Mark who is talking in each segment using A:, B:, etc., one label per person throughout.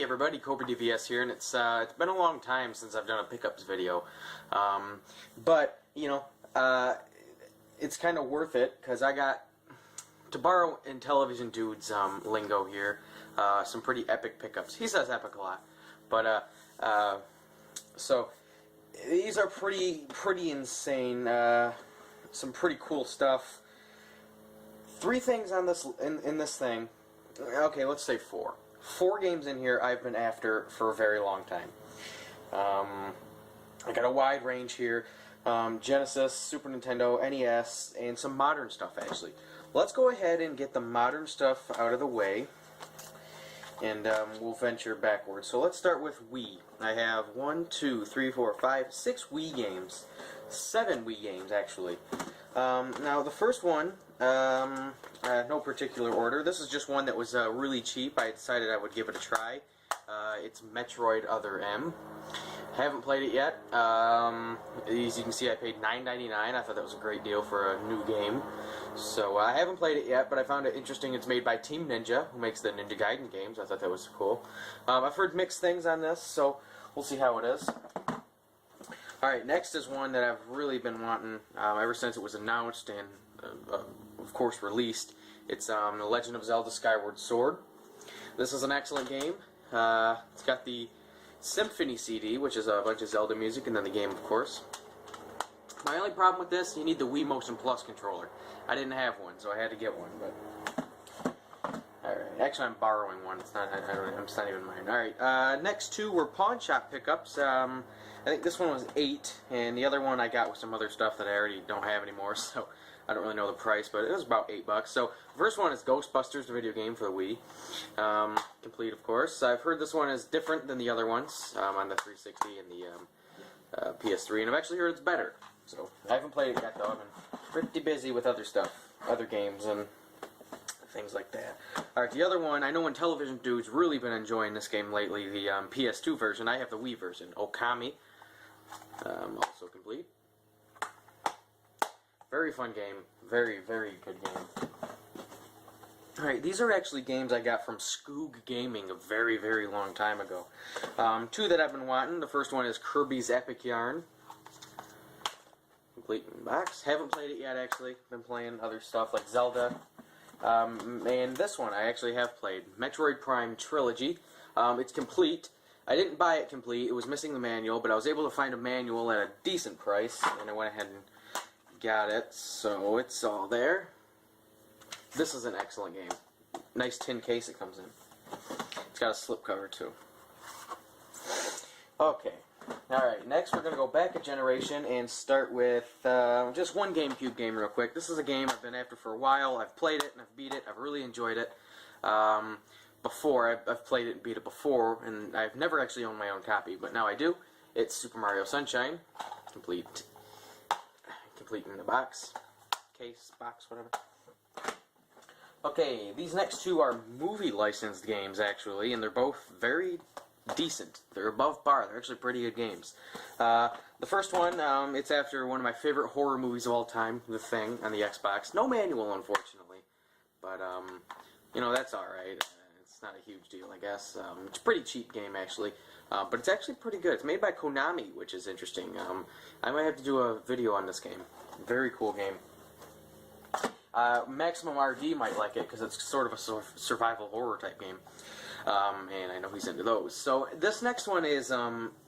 A: everybody, Cobra DVS here, and it's been a long time since I've done a pickups video, but you know, it's kind of worth it because I got, to borrow in Television Dude's lingo here, some pretty epic pickups. He says epic a lot, but so these are pretty insane, some pretty cool stuff. Three things on this in this thing. Okay, let's say four. 4 games in here I've been after for a very long time. I got a wide range here. Genesis, Super Nintendo, NES, and some modern stuff actually. Let's go ahead and get the modern stuff out of the way, and we'll venture backwards. So let's start with Wii. I have 1, 2, 3, 4, 5, 6 Wii games. 7 Wii games actually. Now the first one, no particular order. This is just one that was really cheap. I decided I would give it a try. It's Metroid Other M. Haven't played it yet. As you can see, I paid $9.99. I thought that was a great deal for a new game. So I haven't played it yet, but I found it interesting. It's made by Team Ninja, who makes the Ninja Gaiden games. I thought that was cool. I've heard mixed things on this, so we'll see how it is. Alright, next is one that I've really been wanting ever since it was announced and, of course, released. It's The Legend of Zelda Skyward Sword. This is an excellent game. It's got the Symphony CD, which is a bunch of Zelda music, and then the game, of course. My only problem with this, you need the Wii Motion Plus controller. I didn't have one, so I had to get one, but... Alright, actually I'm borrowing one. It's not, it's not even mine. Alright, next 2 were pawn shop pickups. I think this one was 8, and the other one I got with some other stuff that I already don't have anymore, so I don't really know the price, but it was about $8. So, the first one is Ghostbusters, the video game for the Wii. Complete, of course. I've heard this one is different than the other ones on the 360 and the PS3, and I've actually heard it's better. So, I haven't played it yet, though. I've been pretty busy with other stuff, other games, and things like that. Alright, the other one, I know Television Dude's really been enjoying this game lately, the PS2 version. I have the Wii version, Okami. Also complete. Very fun game. Very, very good game. Alright, these are actually games I got from Skoog Gaming a very, very long time ago. 2 that I've been wanting. The first one is Kirby's Epic Yarn. Complete in box. Haven't played it yet, actually. Been playing other stuff like Zelda. And this one I actually have played. Metroid Prime Trilogy. It's complete. I didn't buy it complete. It was missing the manual, but I was able to find a manual at a decent price, and I went ahead and got it, so it's all there. This is an excellent game. Nice tin case it comes in. It's got a slip cover, too. Okay. Alright, next we're going to go back a generation and start with just one GameCube game real quick. This is a game I've been after for a while. I've played it and I've beat it. I've really enjoyed it. Before, I've played it and beat it before, and I've never actually owned my own copy, but now I do. It's Super Mario Sunshine. Complete in the box. Case, box, whatever. Okay, these next 2 are movie licensed games, actually, and they're both very decent. They're above par. They're actually pretty good games. The first one, it's after one of my favorite horror movies of all time, The Thing, on the Xbox. No manual, unfortunately, but, you know, that's alright. It's not a huge deal, I guess. It's a pretty cheap game, actually, but it's actually pretty good. It's made by Konami, which is interesting. I might have to do a video on this game. Very cool game. Maximum RD might like it, because it's sort of a survival horror type game. And I know he's into those. So this next one is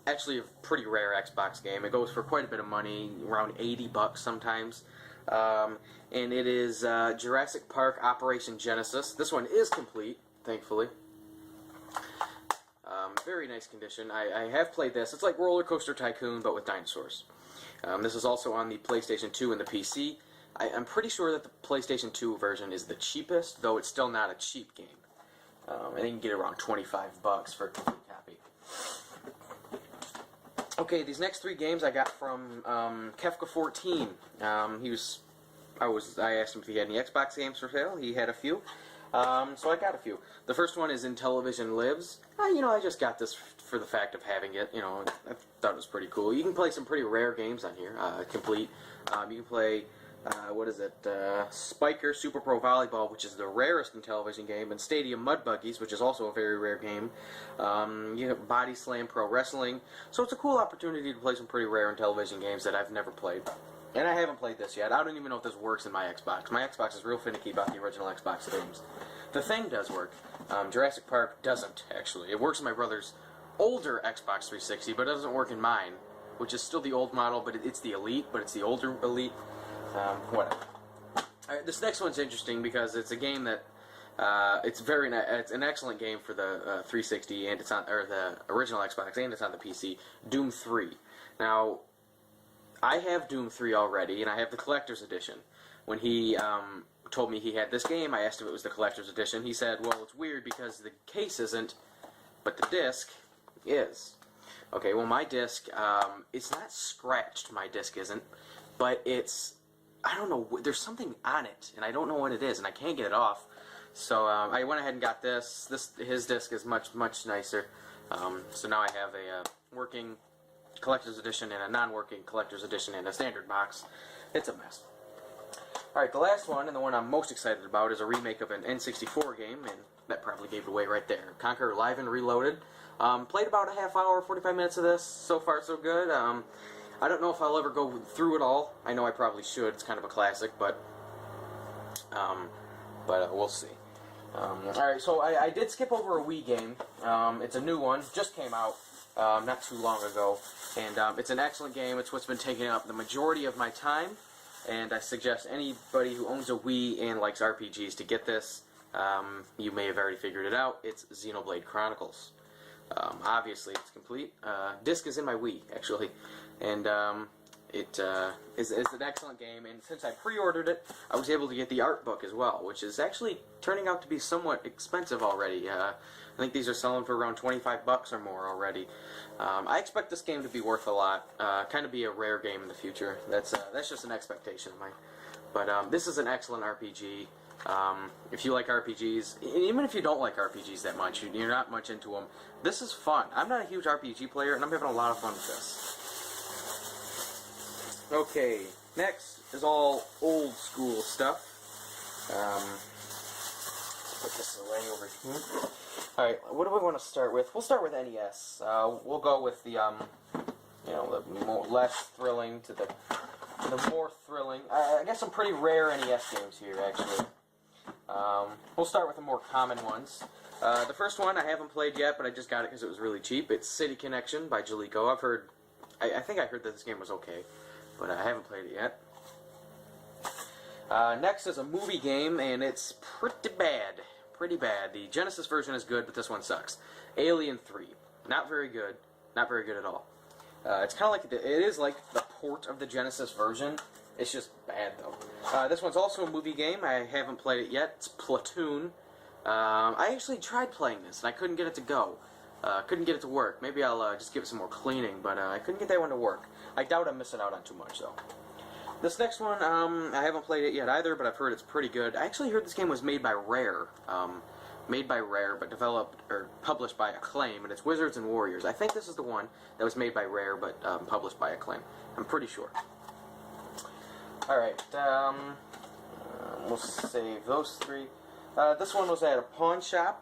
A: actually a pretty rare Xbox game. It goes for quite a bit of money, around $80 sometimes. And it is Jurassic Park Operation Genesis. This one is complete, thankfully. Very nice condition. I have played this. It's like Roller Coaster Tycoon, but with dinosaurs. This is also on the PlayStation 2 and the PC. I'm pretty sure that the PlayStation 2 version is the cheapest, though it's still not a cheap game. I think you can get it around $25 for a complete copy. Okay, these next 3 games I got from Kefka14. I asked him if he had any Xbox games for sale. He had a few. So I got a few. The first one is Intellivision Lives. You know, I just got this for the fact of having it. You know, I thought it was pretty cool. You can play some pretty rare games on here, complete. You can play what is it? Spiker Super Pro Volleyball, which is the rarest in television game, and Stadium Mud Buggies, which is also a very rare game. You have Body Slam Pro Wrestling. So it's a cool opportunity to play some pretty rare in television games that I've never played. And I haven't played this yet. I don't even know if this works in my Xbox. My Xbox is real finicky about the original Xbox games. The Thing does work. Jurassic Park doesn't, actually. It works in my brother's older Xbox 360, but it doesn't work in mine, which is still the old model, but it's the Elite, but it's the older Elite. Whatever. Alright, this next one's interesting because it's a game that it's an excellent game for the 360 and it's on the original Xbox and it's on the PC. Doom 3. Now, I have Doom 3 already, and I have the collector's edition. When he told me he had this game, I asked if it was the collector's edition. He said, "Well, it's weird because the case isn't, but the disc is." Okay, well, my disc, it's not scratched. My disc isn't, but it's, I don't know, there's something on it, and I don't know what it is, and I can't get it off. So I went ahead and got this. His disc is much nicer. So now I have a working collector's edition and a non-working collector's edition in a standard box. It's a mess. Alright, the last one, and the one I'm most excited about, is a remake of an N64 game, and that probably gave it away right there. Conquer Live and Reloaded. Played about a half hour, 45 minutes of this. So far, so good. I don't know if I'll ever go through it all. I know I probably should. It's kind of a classic, but we'll see. Alright, so I did skip over a Wii game. It's a new one. Just came out not too long ago. And it's an excellent game. It's what's been taking up the majority of my time. And I suggest anybody who owns a Wii and likes RPGs to get this. You may have already figured it out. It's Xenoblade Chronicles. Obviously, it's complete. Disc is in my Wii, actually. And it is an excellent game. And since I pre-ordered it, I was able to get the art book as well, which is actually turning out to be somewhat expensive already. I think these are selling for around 25 bucks or more already. I expect this game to be worth a lot. Kind of be a rare game in the future. That's just an expectation of mine. But this is an excellent RPG. If you like RPGs, even if you don't like RPGs that much, you're not much into them, this is fun. I'm not a huge RPG player, and I'm having a lot of fun with this. Okay, next is all old school stuff. Put this away over here. Alright, what do we want to start with? We'll start with NES. We'll go with the, the less thrilling to the more thrilling. I got some pretty rare NES games here, actually. We'll start with the more common ones. The first one I haven't played yet, but I just got it because it was really cheap. It's City Connection by Jaleco. I think I heard that this game was okay, but I haven't played it yet. Next is a movie game, and it's pretty bad. Pretty bad. The Genesis version is good, but this one sucks. Alien 3. Not very good. Not very good at all. It's kind of like, it is like the port of the Genesis version. It's just bad, though. This one's also a movie game. I haven't played it yet. It's Platoon. I actually tried playing this, and I couldn't get it to go. Couldn't get it to work. Maybe I'll just give it some more cleaning, but I couldn't get that one to work. I doubt I'm missing out on too much, though. This next one, I haven't played it yet either, but I've heard it's pretty good. I actually heard this game was made by Rare. But developed or published by Acclaim, and it's Wizards and Warriors. I think this is the one that was made by Rare, but published by Acclaim. I'm pretty sure. Alright, we'll save those three. This one was at a pawn shop.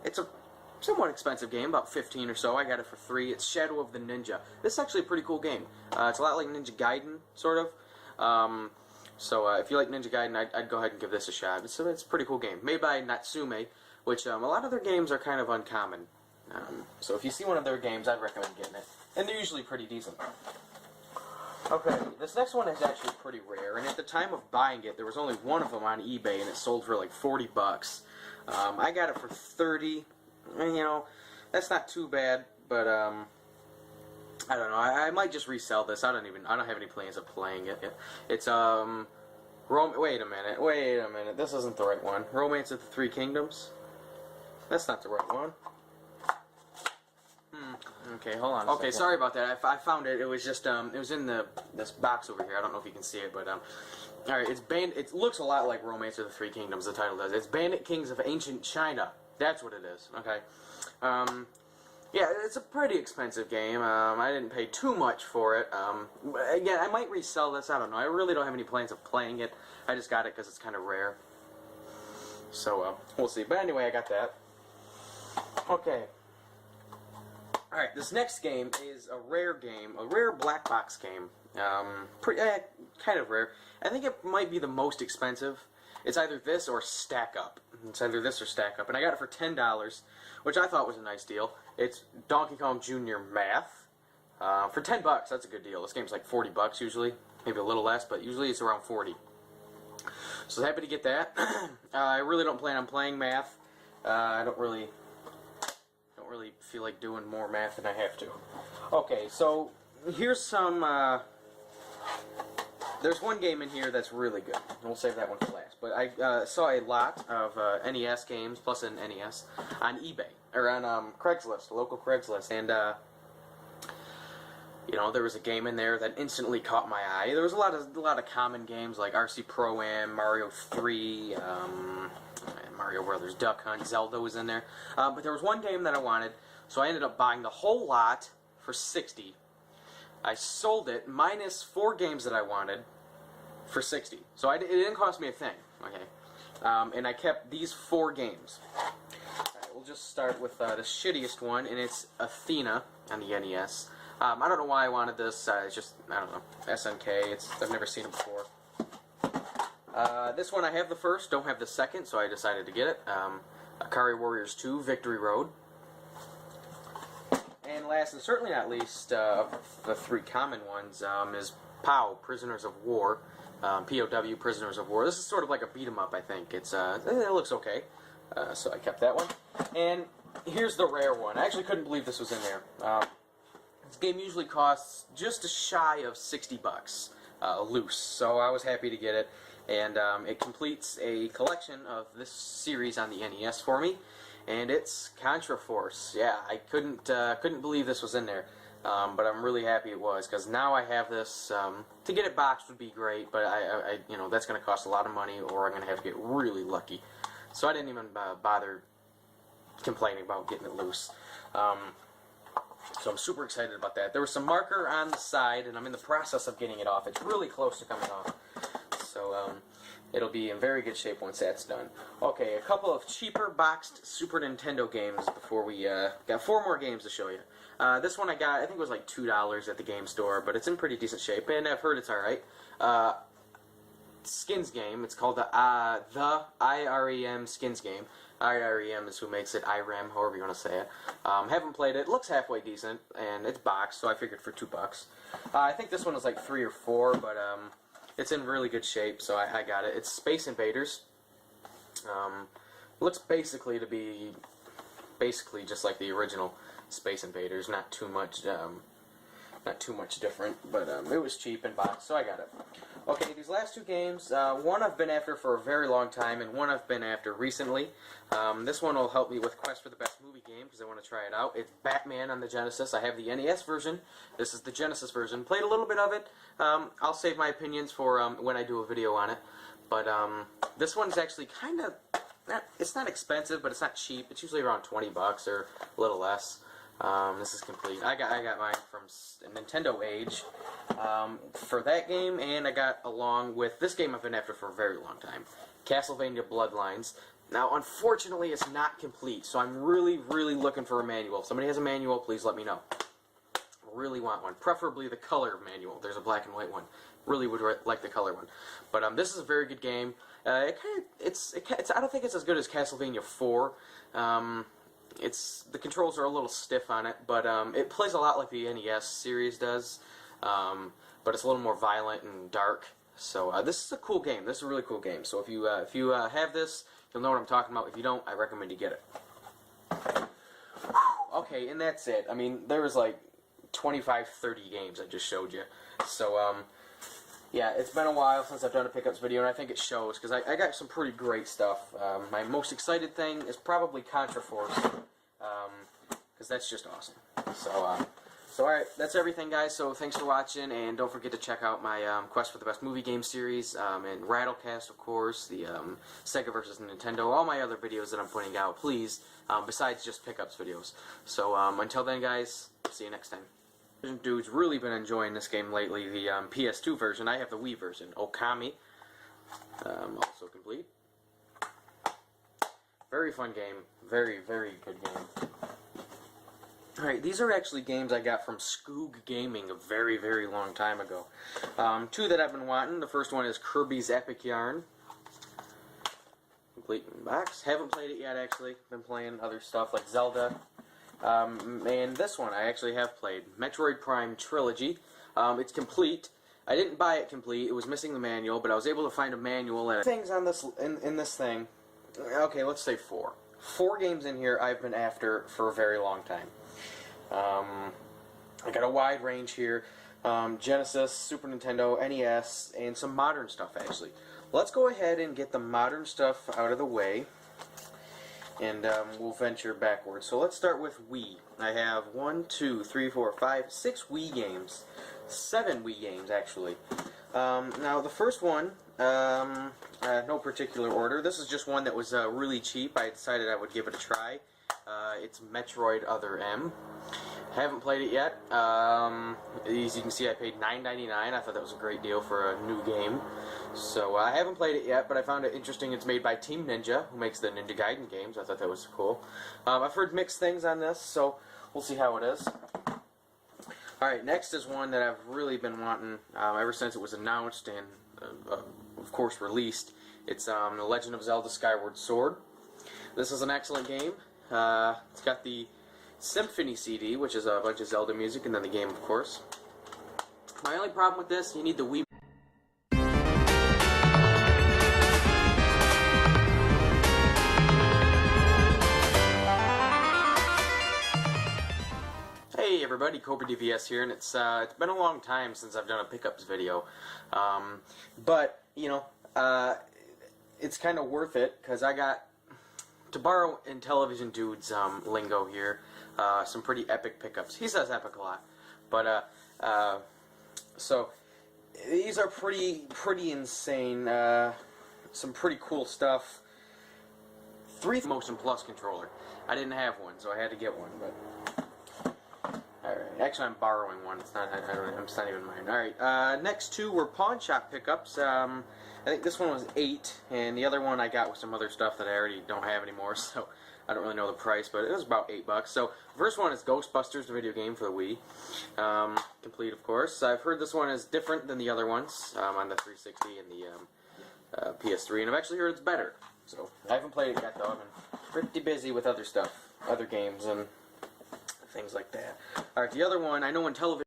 A: It's a somewhat expensive game, about 15 or so. I got it for $3. It's Shadow of the Ninja. This is actually a pretty cool game. It's a lot like Ninja Gaiden, sort of. So if you like Ninja Gaiden, I'd go ahead and give this a shot. It's a pretty cool game. Made by Natsume, which a lot of their games are kind of uncommon. So if you see one of their games, I'd recommend getting it. And they're usually pretty decent. Okay, this next one is actually pretty rare, and at the time of buying it, there was only one of them on eBay, and it sold for like 40 bucks. I got it for 30. And, that's not too bad, but I don't know. I might just resell this. I don't have any plans of playing it. It's wait a minute. This isn't the right one. Romance of the Three Kingdoms. That's not the right one. Okay, hold on. Okay, sorry about that. I found it. It was just it was in this box over here. I don't know if you can see it, but all right. It looks a lot like Romance of the Three Kingdoms. The title does. It's Bandit Kings of Ancient China. That's what it is. Okay. yeah, it's a pretty expensive game. I didn't pay too much for it. Again, I might resell this. I don't know. I really don't have any plans of playing it. I just got it because it's kind of rare. So, we'll see. But anyway, I got that. Okay. Alright, this next game is a rare game. A rare black box game. Kind of rare. I think it might be the most expensive. It's either this or Stack Up. It's either this or Stack Up. And I got it for $10, which I thought was a nice deal. It's Donkey Kong Jr. Math. For $10, that's a good deal. This game's like $40 usually. Maybe a little less, but usually it's around 40. So happy to get that. I really don't plan on playing math. I don't really feel like doing more math than I have to. Okay, so here's some. There's one game in here that's really good. We'll save that one for last. But I saw a lot of NES games plus an NES on eBay or on Craigslist, local Craigslist, and you know, there was a game in there that instantly caught my eye. There was a lot of common games like RC Pro-Am, Mario 3, Mario Brothers Duck Hunt, Zelda was in there. But there was one game that I wanted, so I ended up buying the whole lot for $60. I sold it minus 4 games that I wanted for $60. So it didn't cost me a thing. Okay, and I kept these 4 games. Alright, we'll just start with the shittiest one, and it's Athena on the NES. I don't know why I wanted this. It's just, I don't know, SNK. I've never seen it before. This one I have the first, don't have the second, so I decided to get it. Akari Warriors 2, Victory Road. And last and certainly not least, of the 3 common ones, is POW, Prisoners of War. POW, Prisoners of War. This is sort of like a beat-em-up, I think. It looks okay. So I kept that one. And here's the rare one. I actually couldn't believe this was in there. This game usually costs just a shy of $60 loose, so I was happy to get it, and it completes a collection of this series on the NES for me, and it's Contra Force. Yeah, I couldn't believe this was in there, but I'm really happy it was, because now I have this. To get it boxed would be great, but I you know, that's going to cost a lot of money, or I'm going to have to get really lucky, so I didn't even bother complaining about getting it loose. So I'm super excited about that. There was some marker on the side, and I'm in the process of getting it off. It's really close to coming off. So it'll be in very good shape once that's done. Okay, a couple of cheaper boxed Super Nintendo games before we got 4 more games to show you. This one I got, I think it was like $2 at the game store, but it's in pretty decent shape, and I've heard it's alright. Skins game. It's called the IREM Skins game. IREM is who makes it, IREM, however you want to say it. Haven't played it. Looks halfway decent, and it's boxed, so I figured for $2. I think this one was like 3 or 4, but it's in really good shape, so I got it. It's Space Invaders. Looks basically to be just like the original Space Invaders. Not too much different, but it was cheap and boxed, so I got it. Okay, these last 2 games, one I've been after for a very long time, and one I've been after recently. This one will help me with Quest for the Best Movie Game, because I want to try it out. It's Batman on the Genesis. I have the NES version. This is the Genesis version. Played a little bit of it. I'll save my opinions for when I do a video on it. But this one's actually kind of, it's not expensive, but it's not cheap. It's usually around $20 or a little less. This is complete. I got mine from Nintendo Age for that game, and I got along with this game I've been after for a very long time, Castlevania Bloodlines. Now, unfortunately, it's not complete, so I'm really, really looking for a manual. If somebody has a manual, please let me know. I really want one, preferably the color manual. There's a black and white one. Really would like the color one. But this is a very good game. I don't think it's as good as Castlevania 4. The controls are a little stiff on it, but it plays a lot like the NES series does, but it's a little more violent and dark. So this is a cool game. This is a really cool game. So if you have this, you'll know what I'm talking about. If you don't, I recommend you get it. Okay, and that's it. I mean, there was like 25, 30 games I just showed you. So yeah, it's been a while since I've done a pickups video, and I think it shows, because I got some pretty great stuff. My most excited thing is probably Contra Force, because that's just awesome. So So alright, that's everything, guys. So thanks for watching, and don't forget to check out my Quest for the Best Movie Game series, and Rattlecast, of course, the Sega versus Nintendo, all my other videos that I'm putting out, please, besides just pickups videos. So until then, guys, see you next time. Dude's really been enjoying this game lately, the PS2 version. I have the Wii version, Okami, also complete. Very fun game, very, very good game. Alright, these are actually games I got from Skoog Gaming a very, very long time ago. Two that I've been wanting. The first one is Kirby's Epic Yarn. Complete in box. Haven't played it yet, actually. Been playing other stuff like Zelda. And this one I actually have played. Metroid Prime Trilogy. It's complete. I didn't buy it complete. It was missing the manual, but I was able to find a manual and things on this in this thing. Okay, let's say 4. 4 games in here I've been after for a very long time. I got a wide range here. Genesis, Super Nintendo, NES, and some modern stuff, actually. Let's go ahead and get the modern stuff out of the way, and we'll venture backwards. So let's start with Wii. I have 1, 2, 3, 4, 5, 6 Wii games. 7 Wii games, actually. Now, the first one, no particular order. This is just one that was really cheap. I decided I would give it a try. It's Metroid Other M. Haven't played it yet. As you can see, I paid $9.99. I thought that was a great deal for a new game. So I haven't played it yet, but I found it interesting. It's made by Team Ninja, who makes the Ninja Gaiden games. I thought that was cool. I've heard mixed things on this, so we'll see how it is. Alright, next is one that I've really been wanting ever since it was announced and, of course, released. It's The Legend of Zelda Skyward Sword. This is an excellent game. It's got the Symphony CD, which is a bunch of Zelda music, and then the game, of course. My only problem with this, you need the Wii. Hey everybody, Cobra DVS here, and it's been a long time since I've done a pickups video. But, you know, it's kind of worth it, because I got, to borrow in Television Dude's lingo here, some pretty epic pickups. He says epic a lot, but so these are pretty insane. Some pretty cool stuff. 3 Motion Plus controller. I didn't have one, so I had to get one. But all right, actually, I'm borrowing one. It's not. It's not even mine. All right. Next 2 were pawn shop pickups. I think this one was 8, and the other one I got with some other stuff that I already don't have anymore, so I don't really know the price, but it was about $8. So the first one is Ghostbusters, the video game for the Wii. Complete, of course. I've heard this one is different than the other ones on the 360 and the PS3, and I've actually heard it's better. So I haven't played it yet, though. I've been pretty busy with other stuff, other games, and things like that. Alright, the other one, I know in television